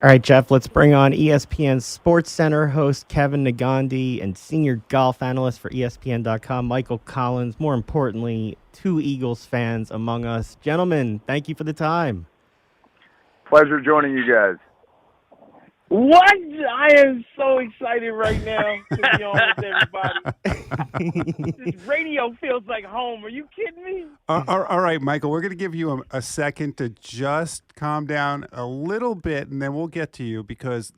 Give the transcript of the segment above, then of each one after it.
All right, Jeff, let's bring on ESPN SportsCenter host Kevin Negandhi and senior golf analyst for ESPN.com, Michael Collins. More importantly, two Eagles fans among us. Gentlemen, thank you for the time. Pleasure joining you guys. What? I am so excited right now to be on with everybody. This radio feels like home. Are you kidding me? All right, Michael, we're going to give you a second to just calm down a little bit, and then we'll get to you because,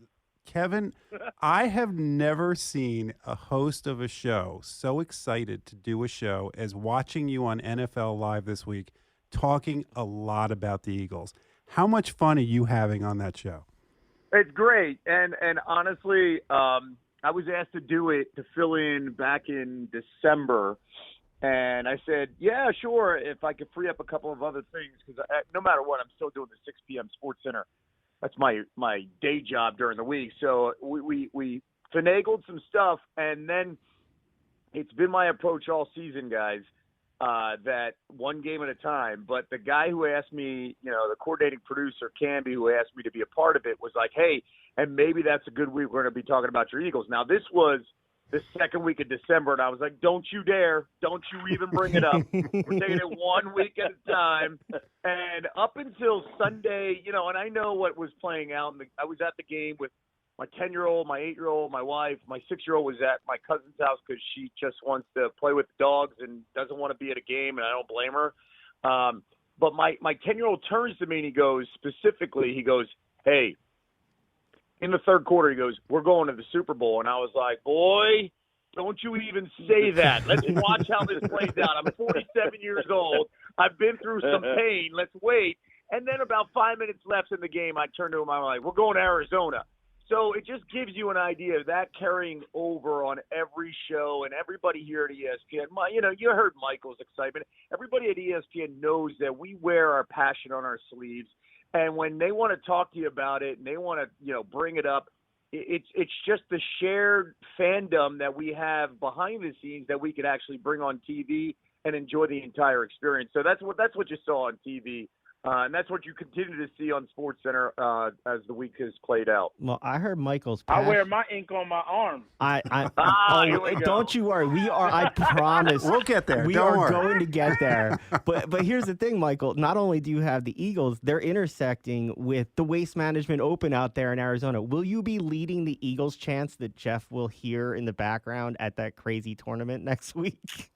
Kevin, I have never seen a host of a show so excited to do a show as watching you on NFL Live this week talking a lot about the Eagles. How much fun are you having on that show? It's great, and honestly, I was asked to do it to fill in back in December, and I said, yeah, sure, if I could free up a couple of other things, because no matter what, I'm still doing the 6 p.m. SportsCenter. That's my day job during the week. So we finagled some stuff, and then it's been my approach all season, guys. That one game at a time. But the guy who asked me, the coordinating producer, Camby, who asked me to be a part of it, was like, hey, and maybe that's a good week. We're going to be talking about your Eagles. Now, this was the second week of December, and I was like, don't you dare. Don't you even bring it up. We're taking it 1 week at a time. And up until Sunday, and I know what was playing out. I was at the game with my 10-year-old, my 8-year-old, my wife. My 6-year-old was at my cousin's house because she just wants to play with the dogs and doesn't want to be at a game, and I don't blame her. But my 10-year-old turns to me and he goes, hey, in the third quarter, he goes, we're going to the Super Bowl. And I was like, boy, don't you even say that. Let's watch how this plays out. I'm 47 years old. I've been through some pain. Let's wait. And then about 5 minutes left in the game, I turned to him. I'm like, we're going to Arizona. So it just gives you an idea of that carrying over on every show and everybody here at ESPN. You heard Michael's excitement. Everybody at ESPN knows that we wear our passion on our sleeves. And when they want to talk to you about it and they want to, bring it up, it's just the shared fandom that we have behind the scenes that we could actually bring on TV and enjoy the entire experience. So that's what you saw on TV. And that's what you continue to see on SportsCenter as the week has played out. Well, I heard Michael's passion. I wear my ink on my arm. Here we go. Don't you worry. We are, I promise. We'll get there. We Don't are worry. going to get there. But here's the thing, Michael. Not only do you have the Eagles, they're intersecting with the Waste Management Open out there in Arizona. Will you be leading the Eagles chants that Jeff will hear in the background at that crazy tournament next week?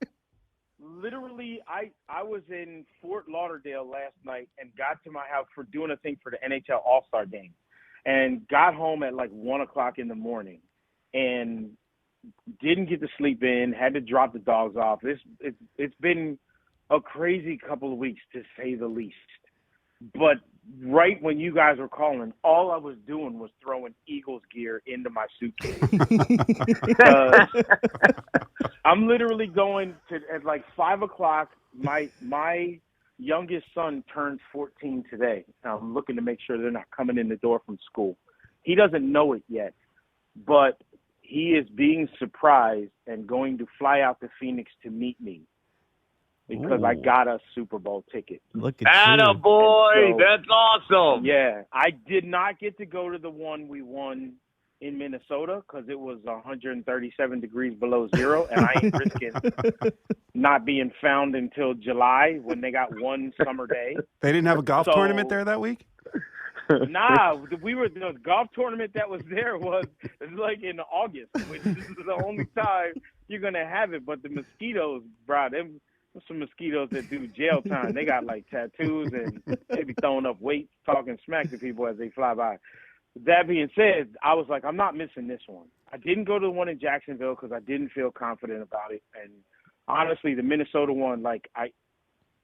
Literally, I was in Fort Lauderdale last night and got to my house for doing a thing for the NHL All-Star Game and got home at like 1 o'clock in the morning and didn't get to sleep in, had to drop the dogs off. It's been a crazy couple of weeks, to say the least. But right when you guys were calling, all I was doing was throwing Eagles gear into my suitcase. I'm literally going to at like 5 o'clock. My youngest son turns 14 today. I'm looking to make sure they're not coming in the door from school. He doesn't know it yet, but he is being surprised and going to fly out to Phoenix to meet me because I got a Super Bowl ticket. Look at you. Attaboy, So, that's awesome. Yeah, I did not get to go to the one we won in Minnesota because it was 137 degrees below zero, and I ain't risking not being found until July when they got one summer day. They didn't have a golf tournament there that week? Nah, the golf tournament that was there was like in August, which is the only time you're gonna have it. But the mosquitoes, bro, them some mosquitoes that do jail time. They got like tattoos and they be throwing up weights, talking smack to people as they fly by. That being said, I was like, I'm not missing this one. I didn't go to the one in Jacksonville because I didn't feel confident about it. And honestly, the Minnesota one, like I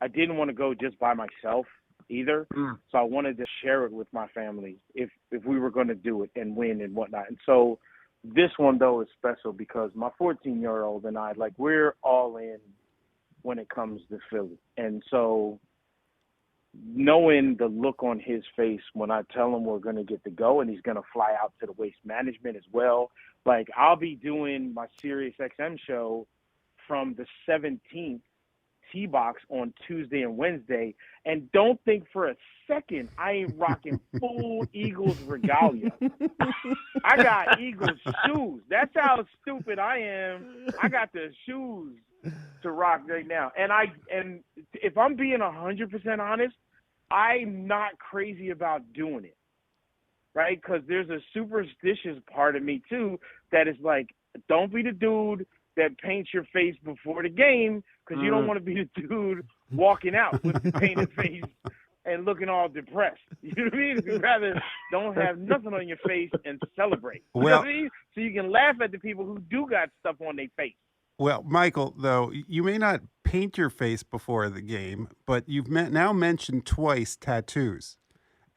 didn't want to go just by myself either. So I wanted to share it with my family if we were going to do it and win and whatnot. And so this one, though, is special because my 14-year-old and I, like, we're all in when it comes to Philly. And so knowing the look on his face when I tell him we're going to get to go and he's going to fly out to the Waste Management as well. Like, I'll be doing my Sirius XM show from the 17th tee box on Tuesday and Wednesday, and don't think for a second I ain't rocking full Eagles regalia. I got Eagles shoes. That's how stupid I am. I got the shoes to rock right now. And if I'm being 100% honest, I'm not crazy about doing it, right? Because there's a superstitious part of me, too, that is like, don't be the dude that paints your face before the game, because you don't want to be the dude walking out with the painted face and looking all depressed. You know what I mean? You'd rather don't have nothing on your face and celebrate. You know what I mean? So you can laugh at the people who do got stuff on their face. Well, Michael, though, you may not paint your face before the game, but you've now mentioned twice tattoos.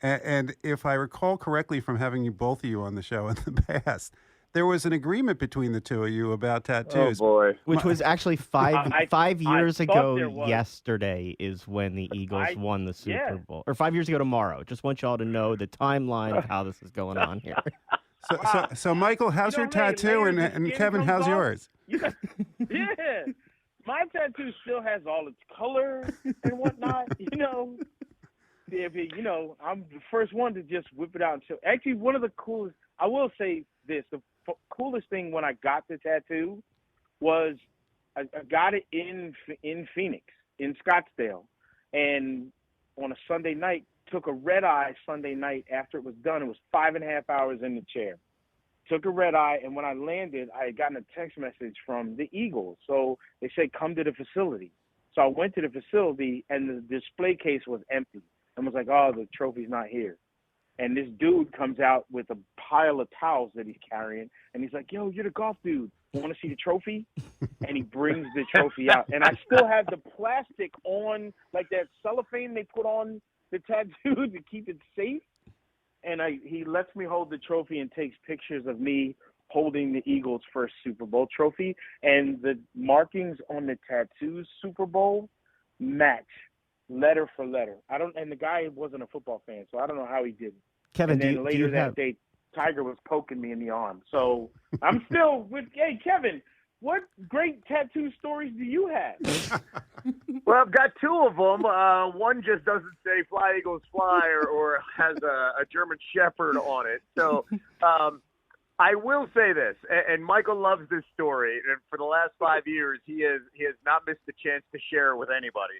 And if I recall correctly from having both of you on the show in the past, there was an agreement between the two of you about tattoos. Oh, boy. Which was actually five years ago yesterday is when the Eagles won the Super Bowl. Or 5 years ago tomorrow. Just want y'all to know the timeline of how this is going on here. So Michael, how's your tattoo? And Kevin, how's yours? Yeah. My tattoo still has all its color and whatnot, you know. I'm the first one to just whip it out and show. Actually, one of the coolest, I will say this, the coolest thing when I got the tattoo was I got it in Phoenix, in Scottsdale. And on a Sunday night, took a red-eye Sunday night after it was done. It was 5.5 hours in the chair. Took a red-eye, and when I landed, I had gotten a text message from the Eagles. So they said, come to the facility. So I went to the facility, and the display case was empty. And was like, oh, the trophy's not here. And this dude comes out with a pile of towels that he's carrying, and he's like, yo, you're the golf dude. Want to see the trophy? And he brings the trophy out. And I still have the plastic on, like that cellophane they put on the tattoo to keep it safe. And he lets me hold the trophy and takes pictures of me holding the Eagles' first Super Bowl trophy. And the markings on the tattoo's Super Bowl match letter for letter. And the guy wasn't a football fan, so I don't know how he did it. Kevin, and then later that day, Tiger was poking me in the arm. So I'm still with, hey, Kevin, what great tattoo stories do you have? Well, I've got two of them. One just doesn't say "Fly Eagles Fly" or has a German Shepherd on it. So I will say this, and Michael loves this story. And for the last 5 years, he has not missed a chance to share it with anybody.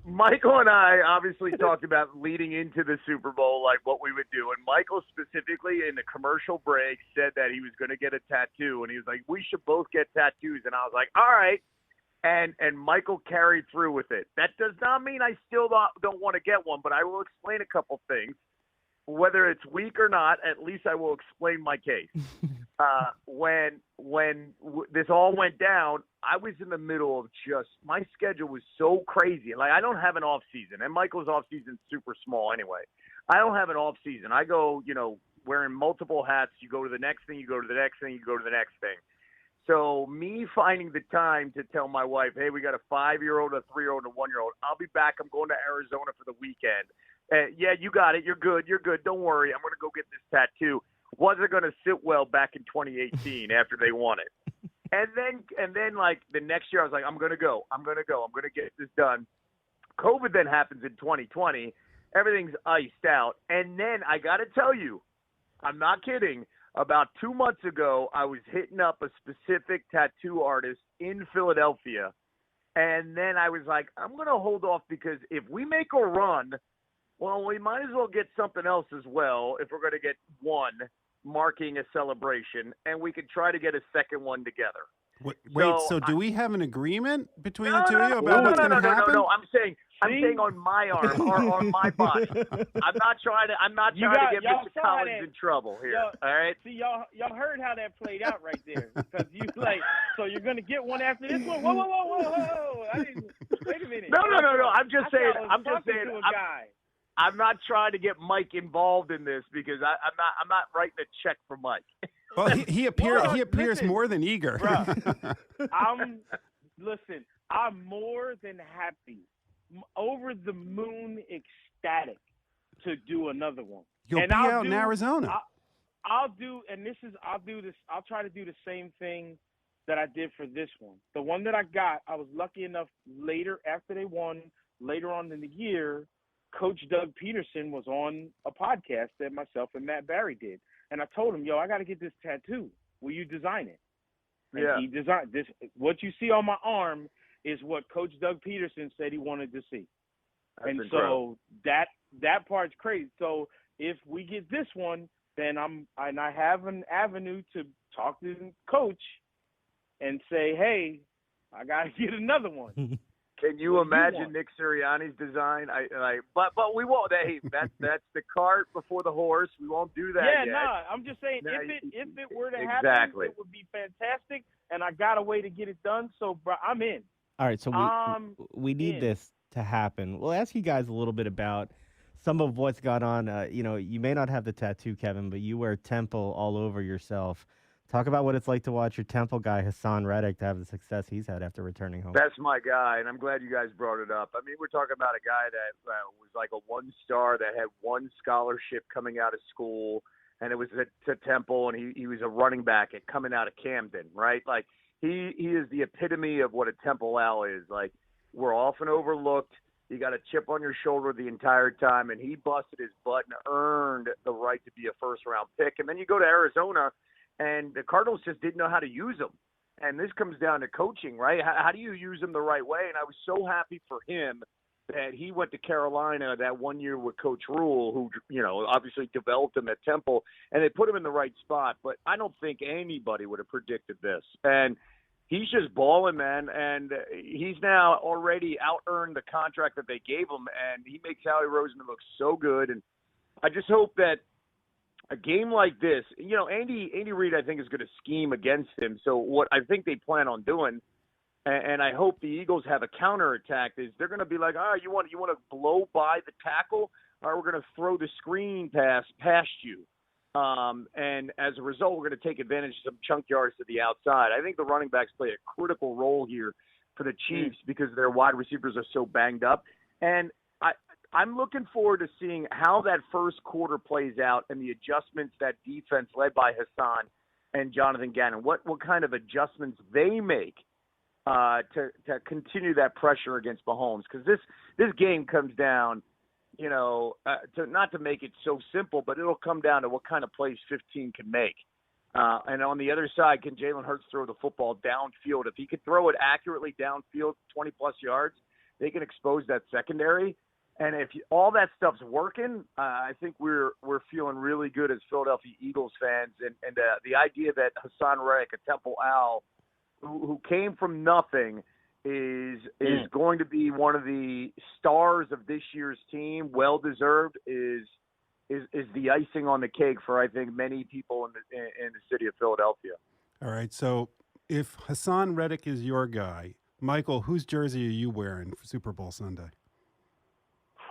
Michael and I obviously talked about leading into the Super Bowl, like what we would do. And Michael specifically in the commercial break said that he was going to get a tattoo. And he was like, we should both get tattoos. And I was like, all right. And Michael carried through with it. That does not mean I still don't want to get one, but I will explain a couple things. Whether it's weak or not, at least I will explain my case. When this all went down, I was in the middle of my schedule was so crazy. Like, I don't have an off season, and Michael's off season super small anyway. I don't have an off season. I go, wearing multiple hats. You go to the next thing, you go to the next thing, you go to the next thing. So me finding the time to tell my wife, hey, we got a 5-year-old, a 3-year-old, and a 1-year-old. I'll be back. I'm going to Arizona for the weekend. Yeah, you got it. You're good. Don't worry. I'm going to go get this tattoo. Wasn't going to sit well back in 2018 after they won it. And then like the next year I was like, I'm going to go. I'm going to get this done. COVID then happens in 2020. Everything's iced out. And then I got to tell you, I'm not kidding. About 2 months ago, I was hitting up a specific tattoo artist in Philadelphia. And then I was like, I'm going to hold off because if we make a run, well, we might as well get something else as well if we're going to get one marking a celebration, and we could try to get a second one together. Wait, so do we have an agreement between the two of you about what's going to happen? No. I'm saying on my arm or on my body. I'm not trying to get Mr. Collins in trouble here. All right. See, y'all heard how that played out right there. Because you so you're gonna get one after this one. Whoa! Wait a minute. No. I'm just saying. I'm not trying to get Mike involved in this because I'm not writing a check for Mike. Well, he appears more than eager. I'm more than happy, over the moon, ecstatic to do another one. You'll be out in Arizona. I'll try to do the same thing that I did for this one. The one that I got, I was lucky enough later, after they won, later on in the year, Coach Doug Peterson was on a podcast that myself and Matt Barry did. And I told him, yo, I got to get this tattoo. Will you design it? And he designed this. What you see on my arm is what Coach Doug Peterson said he wanted to see. That's and incredible. So that part's crazy. So if we get this one, then I have an avenue to talk to the coach and say, hey, I got to get another one. Can you imagine Nick Sirianni's design? But we won't. Hey, that's the cart before the horse. We won't do that yet. I'm just saying if it were to happen, exactly. it would be fantastic, and I got a way to get it done. So, bro, I'm in. All right, so we need this to happen. We'll ask you guys a little bit about some of what's gone on. You may not have the tattoo, Kevin, but you wear Temple all over yourself. Talk about what it's like to watch your Temple guy, Hassan Reddick, to have the success he's had after returning home. That's my guy, and I'm glad you guys brought it up. I mean, we're talking about a guy that was like a one-star that had one scholarship coming out of school, and it was to Temple, and he was a running back coming out of Camden, right? Like, he is the epitome of what a Temple Al is. Like, we're often overlooked. You got a chip on your shoulder the entire time, and he busted his butt and earned the right to be a first-round pick. And then you go to Arizona, and the Cardinals just didn't know how to use him. And this comes down to coaching, right? How do you use him the right way? And I was so happy for him that he went to Carolina that 1 year with Coach Rule, who, obviously developed him at Temple, and they put him in the right spot. But I don't think anybody would have predicted this. And he's just balling, man. And he's now already out-earned the contract that they gave him, and he makes Howie Roseman look so good. And I just hope that a game like this, Andy Reid, I think, is going to scheme against him. So what I think they plan on doing, and I hope the Eagles have a counterattack, is they're going to be like, you want to blow by the tackle? All right, we're going to throw the screen pass past you. And as a result, we're going to take advantage of some chunk yards to the outside. I think the running backs play a critical role here for the Chiefs because their wide receivers are so banged up. And I'm looking forward to seeing how that first quarter plays out and the adjustments that defense led by Hassan and Jonathan Gannon, what kind of adjustments they make to continue that pressure against Mahomes. Because this game comes down, to not to make it so simple, but it'll come down to what kind of plays 15 can make. And on the other side, can Jalen Hurts throw the football downfield? If he could throw it accurately downfield, 20-plus yards, they can expose that secondary. And if all that stuff's working, I think we're feeling really good as Philadelphia Eagles fans. And the idea that Hassan Reddick, a Temple Al, who came from nothing, is going to be one of the stars of this year's team, well deserved, is the icing on the cake for, I think, many people in the city of Philadelphia. All right. So if Hassan Reddick is your guy, Michael, whose jersey are you wearing for Super Bowl Sunday?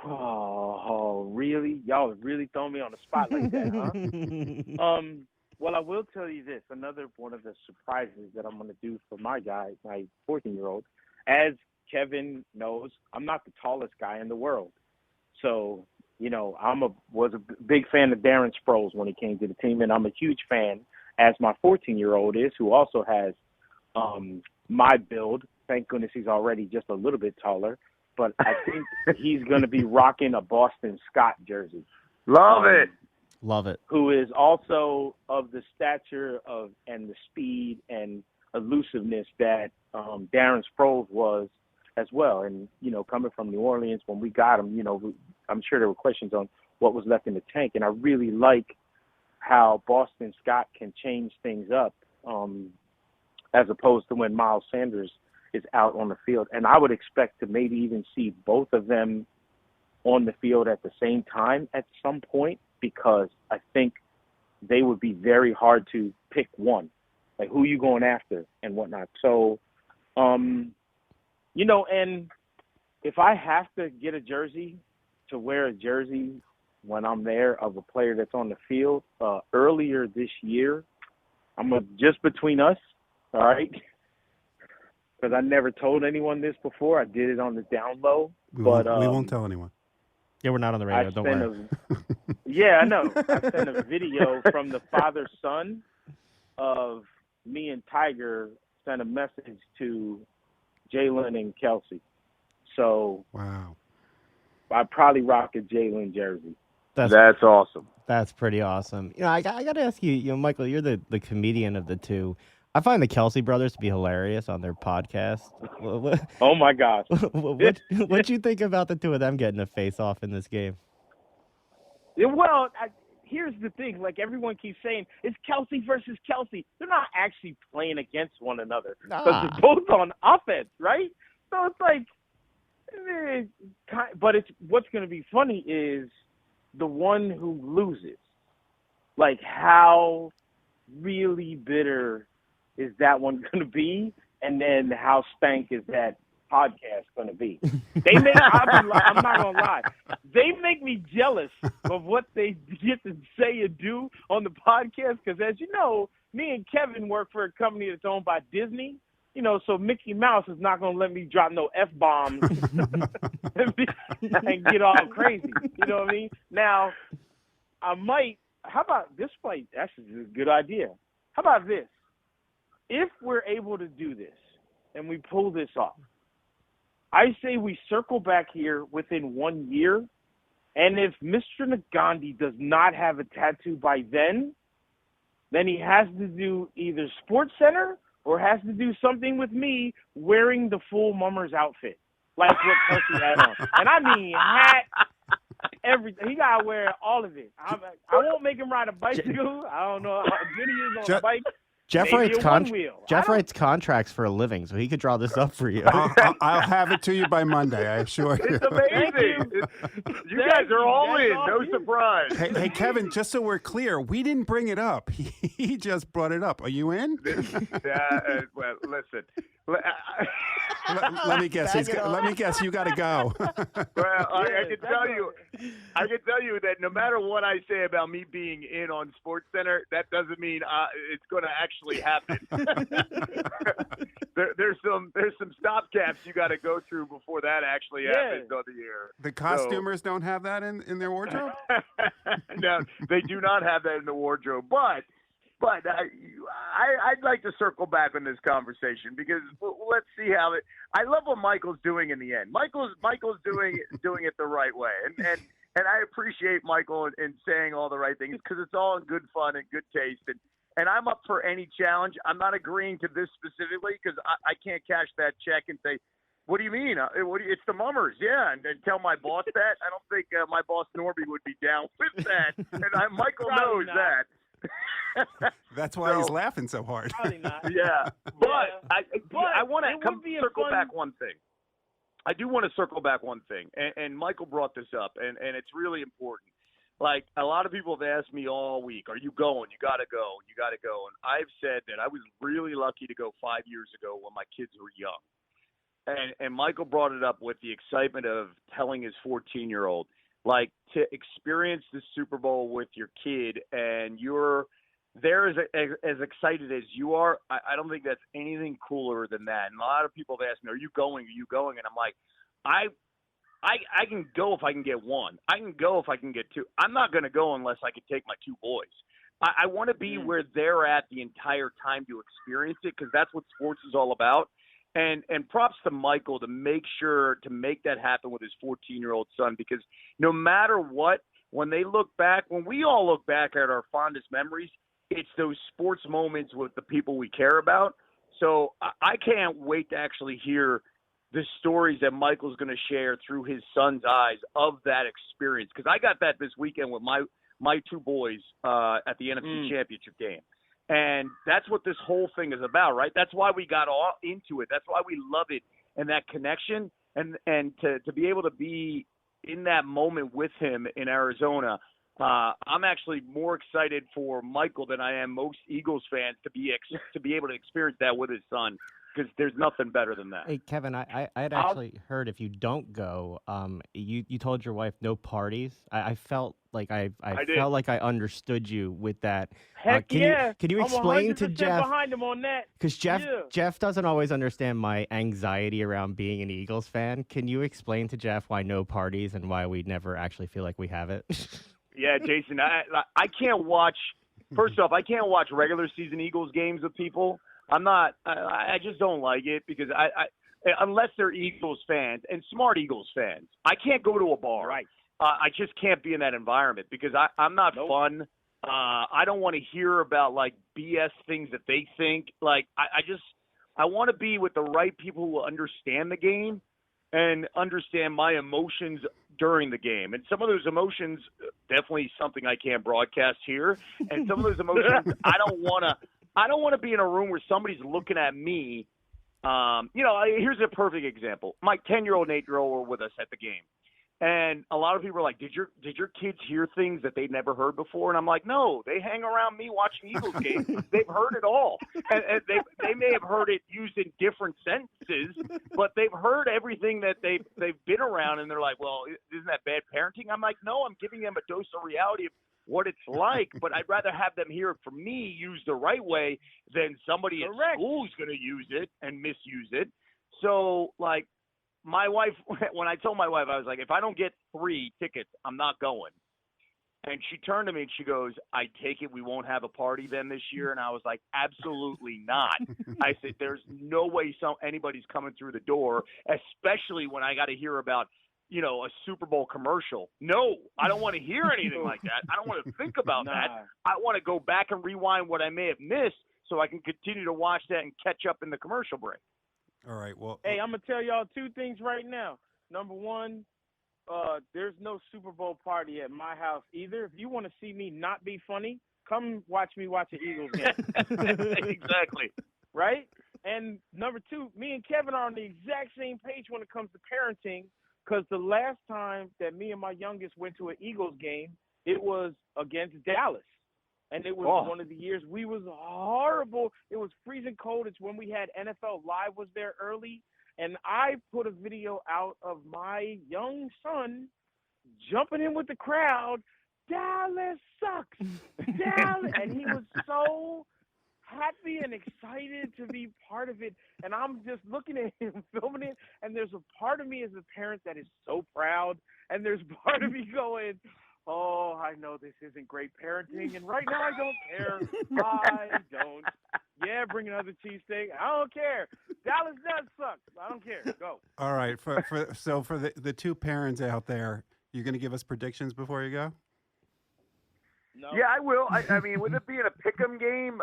Oh, really? Y'all really throwing me on the spot like that, huh? Well, I will tell you this. Another one of the surprises that I'm going to do for my guy, my 14-year-old, as Kevin knows, I'm not the tallest guy in the world. So, was a big fan of Darren Sproles when he came to the team, and I'm a huge fan, as my 14-year-old is, who also has my build. Thank goodness he's already just a little bit taller. But I think he's going to be rocking a Boston Scott jersey. Love it. Love it. Who is also of the stature and the speed and elusiveness that Darren Sproles was as well. And, coming from New Orleans, when we got him, I'm sure there were questions on what was left in the tank. And I really like how Boston Scott can change things up as opposed to when Miles Sanders is out on the field. And I would expect to maybe even see both of them on the field at the same time at some point, because I think they would be very hard to pick one, like who you going after and whatnot. So, and if I have to get a jersey, to wear a jersey when I'm there of a player that's on the field, earlier this year, just between us, all right, because I never told anyone this before. I did it on the down low. We won't tell anyone. Yeah, we're not on the radio. Don't worry. Yeah, I know. I sent a video from the father-son of me and Tiger sent a message to Jalen and Kelsey. So wow. I'd probably rock a Jalen jersey. That's awesome. That's pretty awesome. I got to ask you, Michael, you're the comedian of the two. I find the Kelsey brothers to be hilarious on their podcast. Oh my gosh! What you think about the two of them getting a face off in this game? Yeah, well, here's the thing. Like everyone keeps saying, it's Kelsey versus Kelsey. They're not actually playing against one another because they're both on offense, right? So it's like, but what's going to be funny is the one who loses. Like, how really bitter is that one going to be? And then how stank is that podcast going to be? I'm not going to lie. They make me jealous of what they get to say and do on the podcast because, as you know, me and Kevin work for a company that's owned by Disney. So Mickey Mouse is not going to let me drop no F-bombs and get all crazy. You know what I mean? Now, how about this fight? Actually, is a good idea. How about this? If we're able to do this and we pull this off, I say we circle back here within 1 year, and if Mr. Negandhi does not have a tattoo by then he has to do either Sportscenter or has to do something with me wearing the full Mummers outfit, like what Kelsey had on. And I mean hat, everything. He got to wear all of it. I won't make him ride a bicycle. I don't know how good he is on a bike. Jeff writes contracts for a living, so he could draw this up for you. I'll have it to you by Monday, I assure you. It's amazing. You guys are all in. No surprise. Hey, Kevin, just so we're clear, we didn't bring it up. He just brought it up. Are you in? Well, listen. Let me guess. Let me guess. You got to go. Well, I can tell you that no matter what I say about me being in on SportsCenter, that doesn't mean it's going to actually happen. There's some stopgaps you got to go through before that actually happens on the air. The costumers don't have that in their wardrobe? No, they do not have that in the wardrobe. But I'd like to circle back on this conversation because let's see how it. I love what Michael's doing in the end. Michael's doing it the right way, and I appreciate Michael in saying all the right things because it's all in good fun and good taste. And I'm up for any challenge. I'm not agreeing to this specifically because I can't cash that check and say, what do you mean? It's the Mummers, yeah, and tell my boss that. I don't think my boss Norby would be down with that, and Michael knows that. That's why he's laughing so hard. Probably not. Yeah, but I want to circle back one thing. I do want to circle back one thing, and Michael brought this up, and it's really important. Like, a lot of people have asked me all week, are you going? You got to go. You got to go. And I've said that I was really lucky to go 5 years ago when my kids were young. And Michael brought it up with the excitement of telling his 14-year-old, like, to experience the Super Bowl with your kid and you're there as excited as you are, I don't think that's anything cooler than that. And a lot of people have asked me, are you going? Are you going? And I'm like, I can go if I can get one. I can go if I can get two. I'm not going to go unless I can take my two boys. I want to be where they're at the entire time to experience it because that's what sports is all about. And props to Michael to make sure to make that happen with his 14-year-old son because no matter what, when we all look back at our fondest memories, it's those sports moments with the people we care about. So I can't wait to actually hear the stories that Michael's going to share through his son's eyes of that experience. Because I got that this weekend with my two boys at the NFC Championship game. And that's what this whole thing is about, right? That's why we got all into it. That's why we love it and that connection. And to be able to be in that moment with him in Arizona, I'm actually more excited for Michael than I am most Eagles fans to be able to experience that with his son. Because there's nothing better than that. Hey, Kevin, I had actually heard if you don't go, you told your wife no parties. I felt like I felt like I understood you with that. Heck yeah. Can you explain to Jeff? Behind him on that. Because Jeff doesn't always understand my anxiety around being an Eagles fan. Can you explain to Jeff why no parties and why we never actually feel like we have it? Yeah, Jason, I can't watch. First off, I can't watch regular season Eagles games with people. I just don't like it because unless they're Eagles fans and smart Eagles fans, I can't go to a bar. Right. I just can't be in that environment because I'm not fun. I don't want to hear about like BS things that they think. Like I want to be with the right people who understand the game and understand my emotions during the game. And some of those emotions, definitely something I can't broadcast here. And some of those emotions, I don't want to be in a room where somebody's looking at me. Here's a perfect example. My 10-year-old and 8-year-old were with us at the game. And a lot of people are like, did your kids hear things that they'd never heard before? And I'm like, no, they hang around me watching Eagles games. They've heard it all. And they may have heard it used in different sentences, but they've heard everything that they've been around. And they're like, well, isn't that bad parenting? I'm like, no, I'm giving them a dose of reality of what it's like, but I'd rather have them hear it from me used the right way than somebody at school who's going to use it and misuse it. So, like, my wife, when I told my wife, I was like, if I don't get 3 tickets, I'm not going. And she turned to me and she goes, I take it we won't have a party then this year? And I was like, absolutely not. I said, there's no way anybody's coming through the door, especially when I got to hear about, a Super Bowl commercial. No, I don't want to hear anything like that. I don't want to think about that. I want to go back and rewind what I may have missed so I can continue to watch that and catch up in the commercial break. All right. Well, hey, I'm going to tell y'all 2 things right now. Number one, there's no Super Bowl party at my house either. If you want to see me not be funny, come watch me watch an Eagles game. Exactly. Right? And number 2, me and Kevin are on the exact same page when it comes to parenting, because the last time that me and my youngest went to an Eagles game, it was against Dallas. And it was one of the years we was horrible. It was freezing cold. It's when we had NFL Live was there early. And I put a video out of my young son jumping in with the crowd. Dallas sucks. Dallas. And he was so happy and excited to be part of it. And I'm just looking at him filming it. And there's a part of me as a parent that is so proud. And there's part of me going, oh, I know this isn't great parenting, and right now I don't care. I don't. Yeah, bring another cheesesteak. I don't care. Dallas does suck. I don't care. Go. all right. For the 2 parents out there, you're going to give us predictions before you go? No. Yeah, I will. I mean, with it being a pick'em game,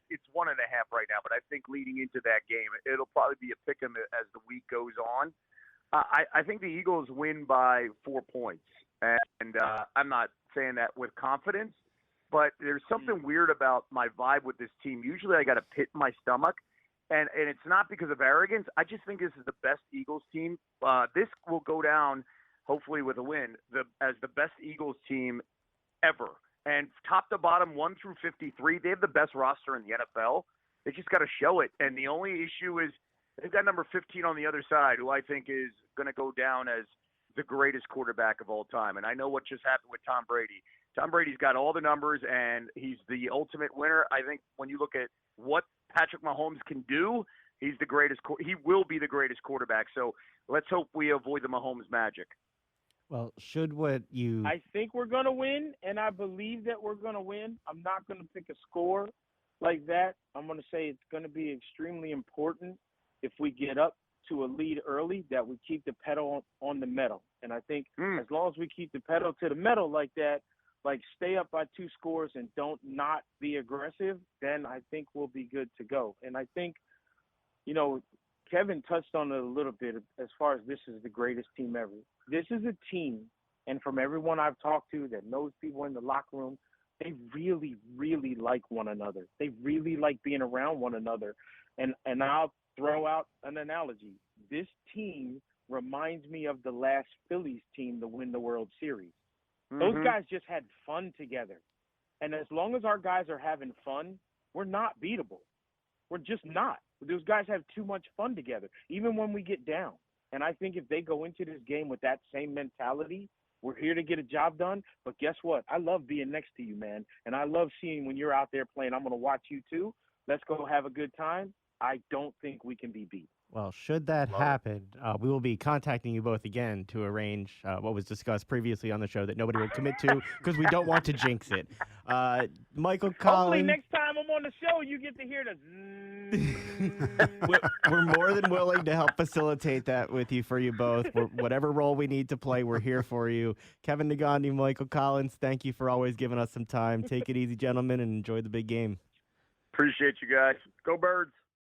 it's 1.5 right now, but I think leading into that game, it'll probably be a pick'em as the week goes on. I think the Eagles win by 4 points. And I'm not saying that with confidence, but there's something weird about my vibe with this team. Usually I got a pit in my stomach, and it's not because of arrogance. I just think this is the best Eagles team. This will go down, hopefully with a win, as the best Eagles team ever. And top to bottom, 1 through 53, they have the best roster in the NFL. They just got to show it. And the only issue is they've got number 15 on the other side, who I think is going to go down as the greatest quarterback of all time. And I know what just happened with Tom Brady. Tom Brady's got all the numbers, and he's the ultimate winner. I think when you look at what Patrick Mahomes can do, he's the greatest. He will be the greatest quarterback. So let's hope we avoid the Mahomes magic. Well, I think we're going to win, and I believe that we're going to win. I'm not going to pick a score like that. I'm going to say it's going to be extremely important if we get up to a lead early that we keep the pedal on the metal. And I think as long as we keep the pedal to the metal like that, like stay up by 2 scores and don't not be aggressive, then I think we'll be good to go. And I think, Kevin touched on it a little bit as far as this is the greatest team ever. This is a team, and from everyone I've talked to that knows people in the locker room, they really, really like one another. They really like being around one another. And I'll throw out an analogy. This team reminds me of the last Phillies team to win the World Series. Those guys just had fun together. And as long as our guys are having fun, we're not beatable. We're just not. Those guys have too much fun together, even when we get down. And I think if they go into this game with that same mentality, we're here to get a job done. But guess what? I love being next to you, man. And I love seeing when you're out there playing. I'm going to watch you too. Let's go have a good time. I don't think we can be beat. Well, should that happen, we will be contacting you both again to arrange what was discussed previously on the show that nobody will commit to because we don't want to jinx it. Michael Collins. Hopefully next time I'm on the show, you get to hear the We're more than willing to help facilitate that with you for you both. Whatever role we need to play, we're here for you. Kevin Negandhi, Michael Collins, thank you for always giving us some time. Take it easy, gentlemen, and enjoy the big game. Appreciate you guys. Go Birds.